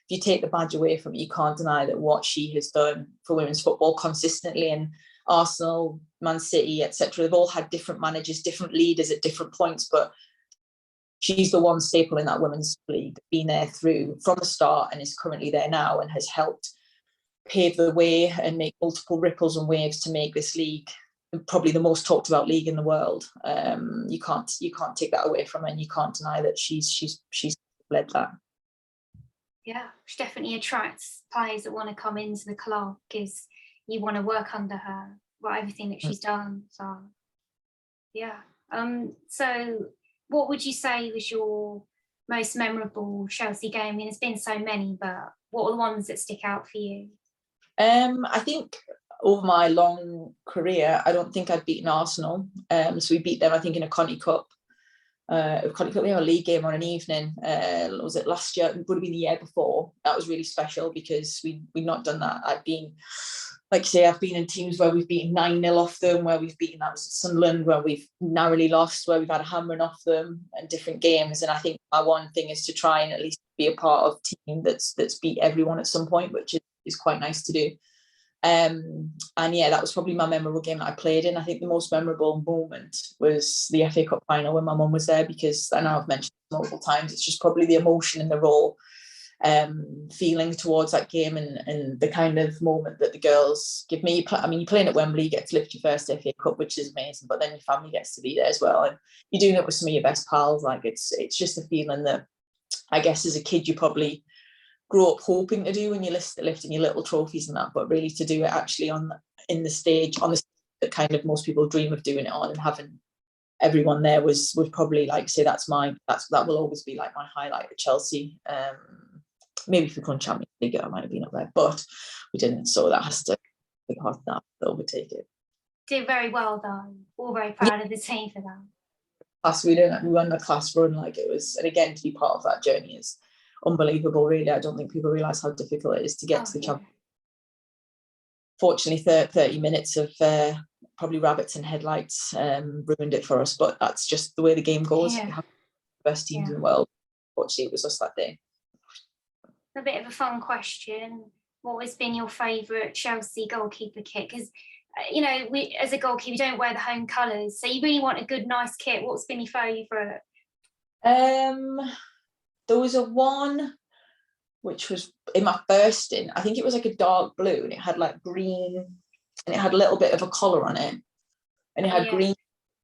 B: you take the badge away from it, you can't deny that what she has done for women's football consistently. And Arsenal, Man City, etc., they've all had different managers, different leaders at different points, but she's the one staple in that women's league, been there through from the start and is currently there now, and has helped pave the way and make multiple ripples and waves to make this league probably the most talked about league in the world. You can't take that away from her, and you can't deny that she's led that.
A: Yeah, she definitely attracts players that want to come into the club because you want to work under her, everything that she's done. So yeah. So what would you say was your most memorable Chelsea game? I mean, there's been so many, but what are the ones that stick out for you?
B: I think over my long career, I don't think I'd beaten Arsenal. So we beat them, I think, in a Conti Cup. A league game on an evening. Was it last year? It would have been the year before. That was really special because we'd not done that. I've been in teams where we've beaten 9-0 off them, where we've beaten, that was Sunderland, where we've narrowly lost, where we've had a hammering off them in different games. And I think my one thing is to try and at least be a part of a team that's beat everyone at some point, which is quite nice to do. And yeah, that was probably my memorable game that I played in. I think the most memorable moment was the FA Cup final when my mum was there, because I know I've mentioned it multiple times, it's just probably the emotion and the raw feeling towards that game, and the kind of moment that the girls give me. I mean, you're playing at Wembley, you get to lift your first FA Cup, which is amazing, but then your family gets to be there as well, and you're doing it with some of your best pals. Like, it's just a feeling that I guess as a kid you probably grow up hoping to do when you're lifting your little trophies and that, but really to do it actually on the stage that kind of most people dream of doing it on, and having everyone there was probably, like, say, that will always be like my highlight at Chelsea. Maybe if we won Champions League, I might have been up there, but we didn't, so that has to overtake it.
A: Did very well though. All very proud of the team for that.
B: We won a class run, like it was, and again, to be part of that journey is unbelievable, really. I don't think people realise how difficult it is to get to the champion. Fortunately, 30 minutes of probably rabbits and headlights ruined it for us, but that's just the way the game goes.
A: Yeah.
B: We have the best teams in the world. Fortunately, it was us that day.
A: A bit of a fun question. What has been your favourite Chelsea goalkeeper kit? Because, we as a goalkeeper, we don't wear the home colours, so you really want a good, nice kit. What's been your favourite?
B: There was a one which was in my first stint. I think it was like a dark blue, and it had like green, and it had a little bit of a collar on it, and it had green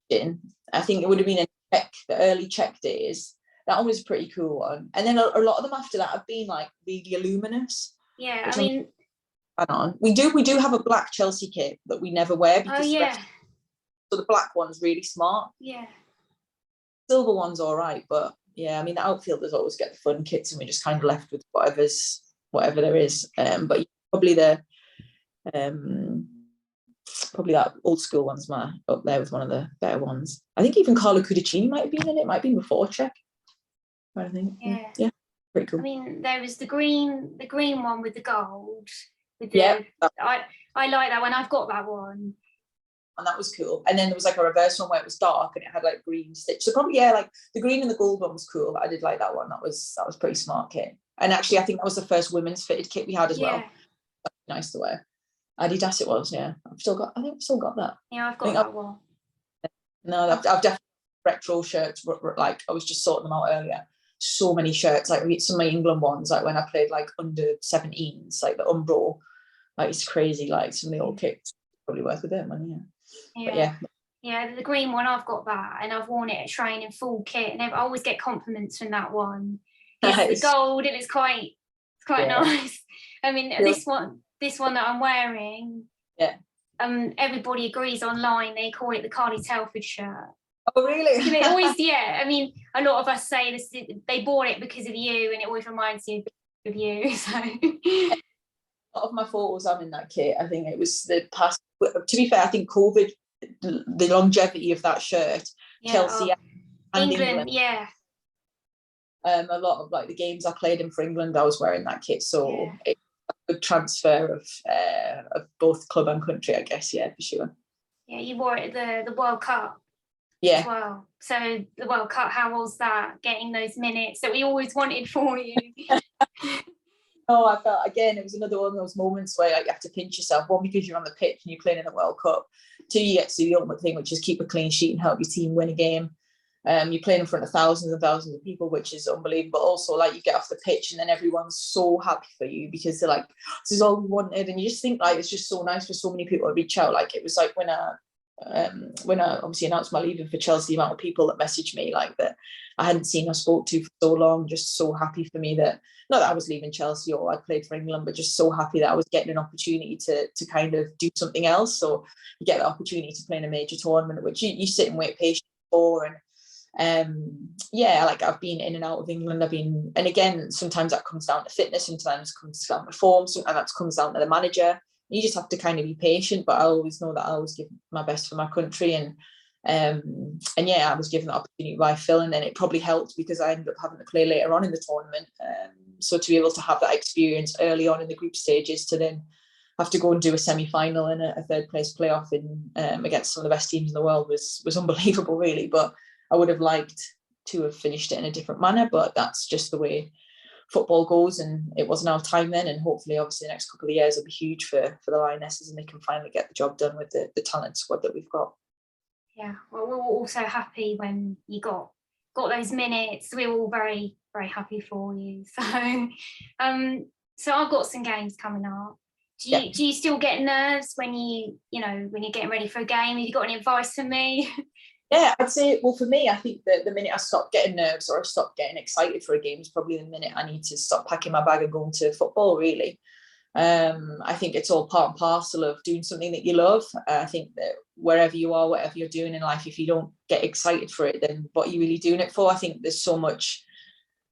B: in. I think it would have been the early Czech days. That one was a pretty cool one. And then a lot of them after that have been like really luminous.
A: Yeah, I mean,
B: we do have a black Chelsea kit that we never wear because so the black one's really smart.
A: Yeah.
B: Silver one's all right, but yeah, I mean, the outfielders always get the fun kits, and we're just kind of left with whatever there is. But probably probably that old school one's up there with one of the better ones. I think even Carlo Cudicini might have been in it. Might have been before Czech. I think. Yeah, pretty cool.
A: I mean, there was the green one with the gold. With the, I like that one. I've got that one.
B: And that was cool. And then there was like a reverse one where it was dark and it had like green stitch. So probably like the green and the gold one was cool. I did like that one. That was pretty smart kit. And actually, I think that was the first women's fitted kit we had as well. Nice to wear. Adidas it was. Yeah, I think I've still got that.
A: Yeah, I've got that one.
B: No, I've definitely retro shirts. Like I was just sorting them out earlier. So many shirts, like some of my England ones, like when I played like under 17s, like the Umbro, like it's crazy. Like some of the old kits, probably worth a bit of money.
A: Yeah. Yeah, the green one, I've got that, and I've worn it at training full kit, and I always get compliments from that one. It's the gold, and it's quite nice. I mean, this one that I'm wearing.
B: Yeah.
A: Everybody agrees online. They call it the Carly Telford shirt.
B: Oh, really?
A: They always, I mean, a lot of us say this. They bought it because of you, and it always reminds you of you. So,
B: a lot of my photos I'm in that kit. I think it was the past. To be fair, I think COVID, the longevity of that shirt, Chelsea, and England.
A: Yeah.
B: A lot of like the games I played in for England, I was wearing that kit. So it's a good transfer of both club and country, I guess. Yeah, for sure.
A: Yeah, you wore it at the World Cup.
B: Yeah.
A: As well. So the World Cup, how was that? Getting those minutes that we always wanted for you.
B: Oh, I felt again it was another one of those moments where like, you have to pinch yourself. One, because you're on the pitch and you're playing in the World Cup. Two, you get to do the ultimate thing, which is keep a clean sheet and help your team win a game. You're playing in front of thousands and thousands of people, which is unbelievable. Also, like you get off the pitch and then everyone's so happy for you because they're like, "This is all we wanted," and you just think like it's just so nice for so many people to reach out. Like it was like when I obviously announced my leaving for Chelsea, the amount of people that messaged me like that I hadn't seen or spoke to for so long, just so happy for me that not that I was leaving Chelsea or I played for England, but just so happy that I was getting an opportunity to kind of do something else. So you get the opportunity to play in a major tournament, which you sit and wait patiently for. And like I've been in and out of England. And again, sometimes that comes down to fitness, sometimes comes down to form, and that comes down to the manager. You just have to kind of be patient, but I always know that I always give my best for my country. And I was given the opportunity by Phil, and then it probably helped because I ended up having to play later on in the tournament. So to be able to have that experience early on in the group stages, to then have to go and do a semi-final and a third place playoff against some of the best teams in the world was unbelievable, really. But I would have liked to have finished it in a different manner, but that's just the way football goes, and it wasn't our time then, and hopefully obviously the next couple of years will be huge for the Lionesses, and they can finally get the job done with the talent squad that we've got.
A: Yeah, well, we were also happy when you got those minutes. We were all very, very happy for you. So so I've got some games coming up. Do you still get nerves when when you're getting ready for a game? Have you got any advice for me?
B: Yeah, I'd say, well, for me, I think that the minute I stop getting nerves or I stop getting excited for a game is probably the minute I need to stop packing my bag and going to football, really. I think it's all part and parcel of doing something that you love. I think that wherever you are, whatever you're doing in life, if you don't get excited for it, then what are you really doing it for? I think there's so much,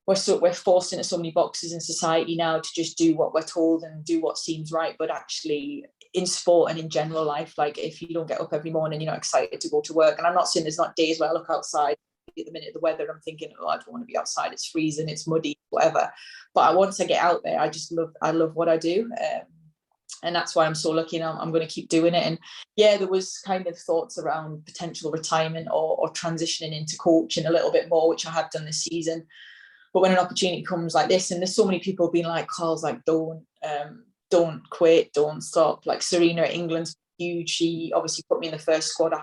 B: we're forced into so many boxes in society now to just do what we're told and do what seems right, but actually in sport and in general life, like if you don't get up every morning, you're not excited to go to work. And I'm not saying there's not days where I look outside at the minute, the weather, I'm thinking, I don't want to be outside, it's freezing, it's muddy, whatever. But once I get out there, I love what I do. And that's why I'm so lucky, and I'm going to keep doing it. And there was kind of thoughts around potential retirement or transitioning into coaching a little bit more, which I have done this season. But when an opportunity comes like this, and there's so many people being like, Carl's like, don't quit, don't stop. Like Serena at England's huge. She obviously put me in the first squad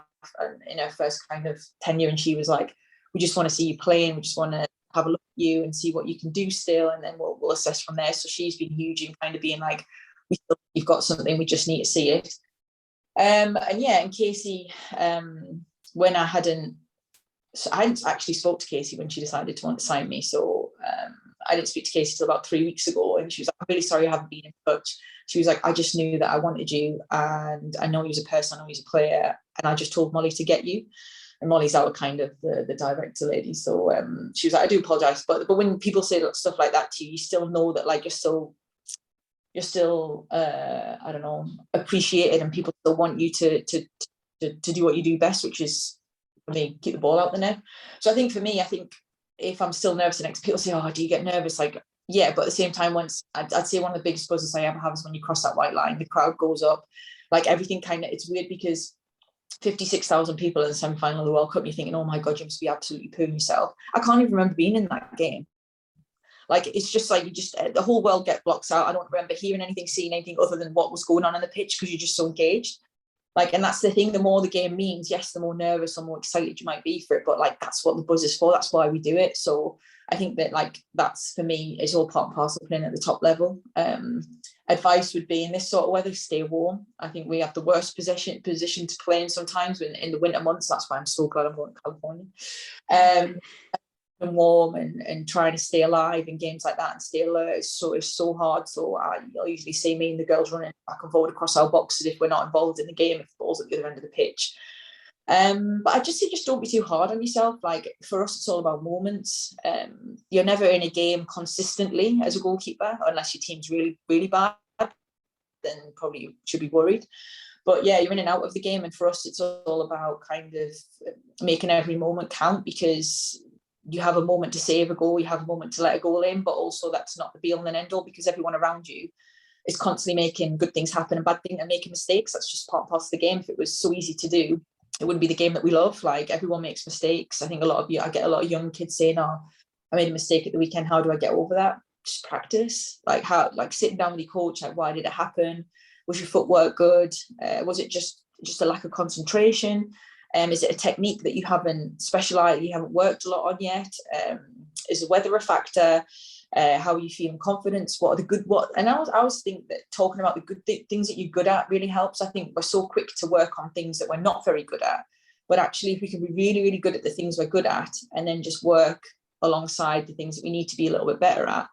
B: in her first kind of tenure, and she was like, we just want to see you playing, we just want to have a look at you and see what you can do still, and then we'll assess from there. So she's been huge in kind of being like, you've got something, we just need to see it. And Casey, when I hadn't actually spoke to Casey when she decided to want to sign me. So I didn't speak to Casey till about 3 weeks ago, and she was like, I'm really sorry I haven't been in touch. She was like, I just knew that I wanted you, and I know you as a person, I know you as a player, and I just told Molly to get you. And Molly's our kind of the director lady. So she was like, I do apologize. But when people say stuff like that to you, you still know that like you're still I don't know, appreciated, and people still want you to do what you do best, which is, I mean, keep the ball out the net. So I think for me, if I'm still nervous, the next people say, oh, do you get nervous? Like, yeah, but at the same time, once I'd say one of the biggest buzzes I ever have is when you cross that white line, the crowd goes up, like everything kind of, it's weird because 56,000 people in the semi-final of the World Cup, you're thinking, oh my God, you must be absolutely pooing yourself. I can't even remember being in that game. Like, it's just like, the whole world get blocks out. I don't remember hearing anything, seeing anything other than what was going on the pitch, because you're just so engaged. Like, and that's the thing, the more the game means, yes, the more nervous or more excited you might be for it, but like, that's what the buzz is for. That's why we do it. So I think that like, that's, for me, is all part and parcel of playing at the top level. Advice would be, in this sort of weather, stay warm. I think we have the worst position to play in sometimes in the winter months. That's why I'm so glad I'm going to California. And warm and trying to stay alive in games like that and stay alert is so hard. So you'll usually see me and the girls running back and forward across our boxes if we're not involved in the game, if the ball's at the other end of the pitch. But I just say, just don't be too hard on yourself. Like, for us, it's all about moments. You're never in a game consistently as a goalkeeper, unless your team's really, really bad, then probably you should be worried. But yeah, you're in and out of the game. And for us, it's all about kind of making every moment count, because you have a moment to save a goal, you have a moment to let a goal in, but also that's not the be all and end all, because everyone around you is constantly making good things happen and bad things and making mistakes. That's just part and parcel of the game. If it was so easy to do, it wouldn't be the game that we love. Like, everyone makes mistakes. I think I get a lot of young kids saying, oh, I made a mistake at the weekend, how do I get over that? Just practice. Like, sitting down with your coach, like, why did it happen? Was your footwork good? Was it just a lack of concentration? Is it a technique that you haven't worked a lot on yet? Is the weather a factor? How are you feeling confidence? And I always think that talking about the good things that you're good at really helps. I think we're so quick to work on things that we're not very good at, but actually, if we can be really, really good at the things we're good at, and then just work alongside the things that we need to be a little bit better at,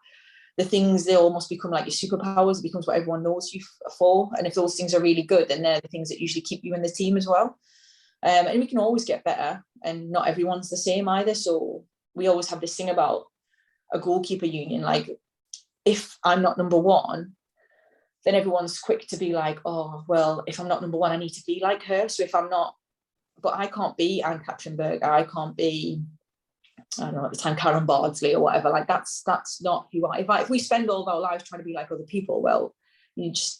B: the things, they almost become like your superpowers. It becomes what everyone knows you for. And if those things are really good, then they're the things that usually keep you in the team as well. And we can always get better, and not everyone's the same either. So we always have this thing about a goalkeeper union. Like, if I'm not number one, then everyone's quick to be like, oh, well, if I'm not number one, I need to be like her. So if I'm not, but I can't be Anne Katrinberg, I can't be, I don't know, at the time, Karen Bardsley or whatever. Like, that's not who I, if we spend all of our lives trying to be like other people, well,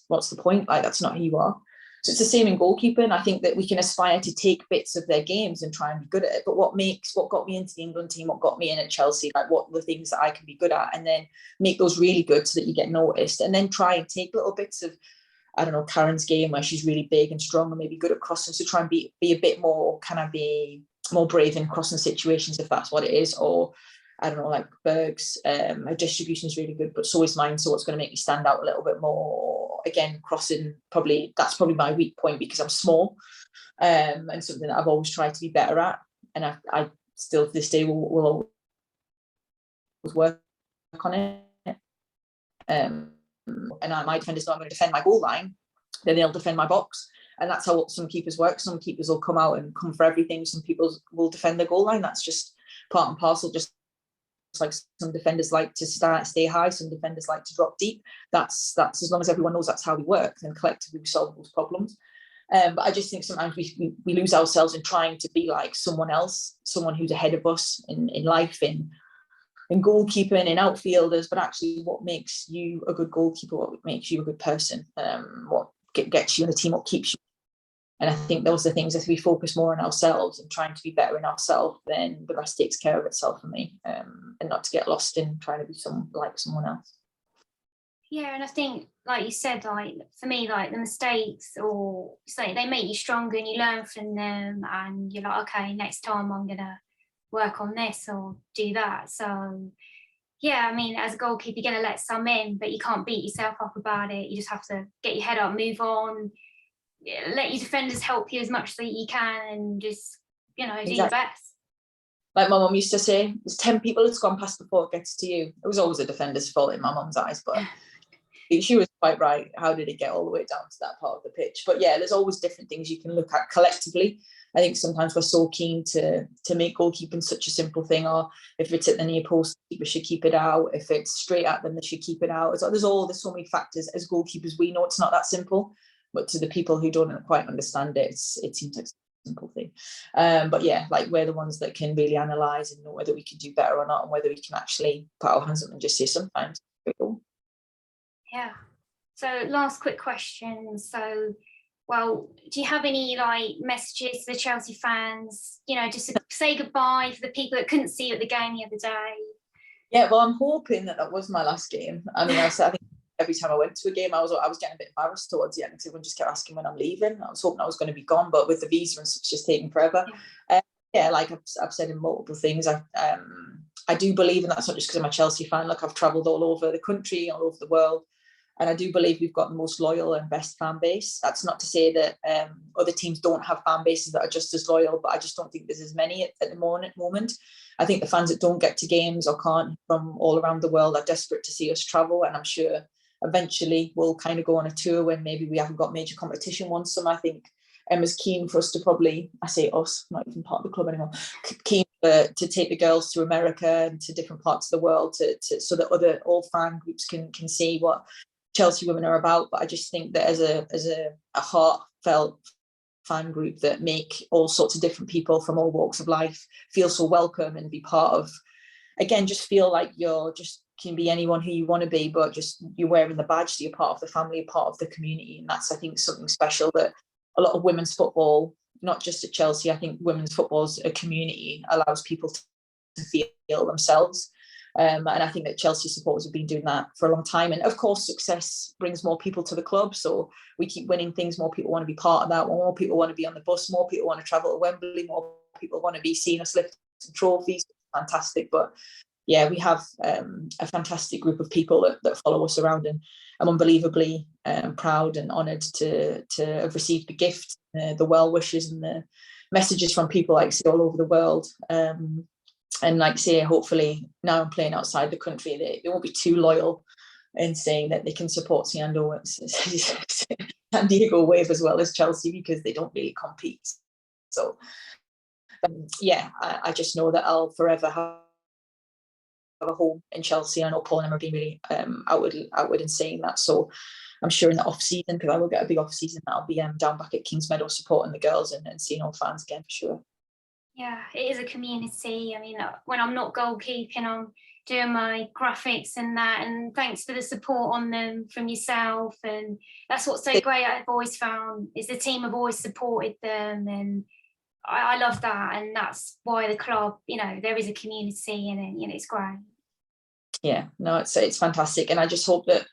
B: what's the point? Like, that's not who you are. So it's the same in goalkeeping. I think that we can aspire to take bits of their games and try and be good at it. But what got me into the England team, what got me in at Chelsea, like, what are the things that I can be good at, and then make those really good so that you get noticed, and then try and take little bits of, I don't know, Karen's game where she's really big and strong and maybe good at crossing. So try and be a bit more, be more brave in crossing situations, if that's what it is. Or, I don't know, like Berg's, her distribution is really good, but so is mine. So what's going to make me stand out a little bit more? Again, crossing, that's probably my weak point, because I'm small, and something that I've always tried to be better at. And I still to this day will always work on it. And my defender's not going to defend my goal line, then they'll defend my box. And that's how some keepers work. Some keepers will come out and come for everything. Some people will defend the goal line. That's just part and parcel. Just like some defenders like to stay high, some defenders like to drop deep. That's as long as everyone knows that's how we work, then collectively we solve those problems. But I just think sometimes we lose ourselves in trying to be like someone else, someone who's ahead of us in life, in goalkeeping, in outfielders. But actually, what makes you a good goalkeeper, what makes you a good person, what gets you in the team, what keeps you. And I think those are the things, if we focus more on ourselves and trying to be better in ourselves, then the rest takes care of itself for me, and not to get lost in trying to be like someone else.
A: Yeah, and I think, like you said, like for me, like the mistakes or something, they make you stronger and you learn from them, and you're like, okay, next time I'm gonna work on this or do that. So yeah, I mean, as a goalkeeper, you're gonna let some in, but you can't beat yourself up about it. You just have to get your head up, move on, let your defenders help you as much that you can, and just, do your best.
B: Like my mum used to say, there's 10 people that's gone past before it gets to you. It was always a defender's fault in my mum's eyes, but she was quite right. How did it get all the way down to that part of the pitch? But yeah, there's always different things you can look at collectively. I think sometimes we're so keen to make goalkeeping such a simple thing, or if it's at the near post, we should keep it out. If it's straight at them, they should keep it out. There's so many factors. As goalkeepers, we know it's not that simple, but to the people who don't quite understand it, it seems like a simple thing. But yeah, like we're the ones that can really analyse and know whether we can do better or not, and whether we can actually put our hands up and just say sometimes.
A: Yeah. So last quick question. So, well, do you have any like messages to the Chelsea fans, just to say goodbye for the people that couldn't see you at the game the other day?
B: Yeah, well, I'm hoping that was my last game. I mean, I think every time I went to a game, I was getting a bit embarrassed towards the end because everyone just kept asking when I'm leaving. I was hoping I was going to be gone, but with the visa and stuff, it's just taking forever. Yeah, like I've said in multiple things, I do believe, and that's not just because I'm a Chelsea fan. Like I've travelled all over the country, all over the world. And I do believe we've got the most loyal and best fan base. That's not to say that other teams don't have fan bases that are just as loyal, but I just don't think there's as many at the moment. I think the fans that don't get to games or can't from all around the world are desperate to see us travel. And I'm sure eventually we'll kind of go on a tour when maybe we haven't got major competition one summer. I think Emma's keen for us to probably, I say us, not even part of the club anymore, keen to take the girls to America and to different parts of the world so that all fan groups can see what Chelsea women are about. But I just think that as a heartfelt fan group that make all sorts of different people from all walks of life feel so welcome and be part of, again, just feel like you're just can be anyone who you want to be, but just you're wearing the badge, so you're part of the family, you're part of the community. And that's, I think, something special that a lot of women's football, not just at Chelsea, I think women's football as a community allows people to feel themselves. And I think that Chelsea supporters have been doing that for a long time. And of course, success brings more people to the club. So we keep winning things. More people want to be part of that. More people want to be on the bus. More people want to travel to Wembley. More people want to be seeing us lift some trophies. Fantastic. But yeah, we have a fantastic group of people that follow us around, and I'm unbelievably proud and honoured to have received the gifts, the well wishes and the messages from people like say all over the world. And like say, hopefully now I'm playing outside the country, they won't be too loyal in saying that they can support San Diego Wave as well as Chelsea, because they don't really compete. So yeah, I just know that I'll forever have a home in Chelsea. I know Paul and Emma have been really outward in saying that. So I'm sure in the off season, because I will get a big off season, I'll be down back at Kings Meadow supporting the girls and seeing all fans again for sure.
A: Yeah, it is a community. I mean, when I'm not goalkeeping, I'm doing my graphics and that, and thanks for the support on them from yourself. And that's what's so great I've always found, is the team have always supported them, and I love that. And that's why the club, there is a community in it, it's great. Yeah,
B: no, it's fantastic. And I just hope that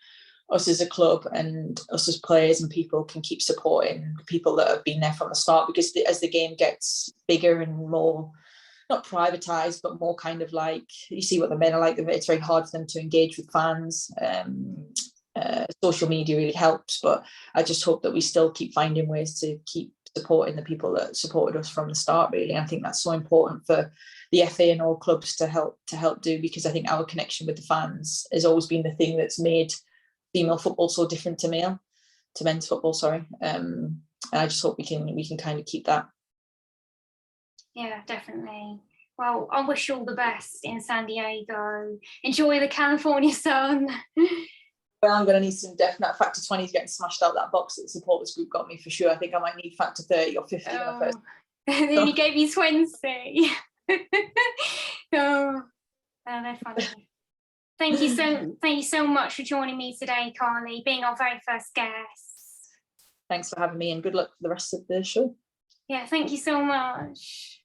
B: us as a club and us as players and people can keep supporting the people that have been there from the start, because as the game gets bigger and more, not privatised, but more kind of like, you see what the men are like, it's very hard for them to engage with fans. Social media really helps, but I just hope that we still keep finding ways to keep supporting the people that supported us from the start, really. I think that's so important for the FA and all clubs to help do, because I think our connection with the fans has always been the thing that's made female football so different to men's football, sorry. And I just hope we can kind of keep that.
A: Yeah, definitely. Well, I wish you all the best in San Diego. Enjoy the California sun.
B: Well, I'm going to need some definite factor 20s getting smashed out that box that the supporters group got me for sure. I think I might need factor 30 or 50 when I first.
A: Then you gave me 20. Oh, they're funny. Thank you so much for joining me today, Carly, being our very first guest.
B: Thanks for having me, and good luck for the rest of the show.
A: Yeah, thank you so much.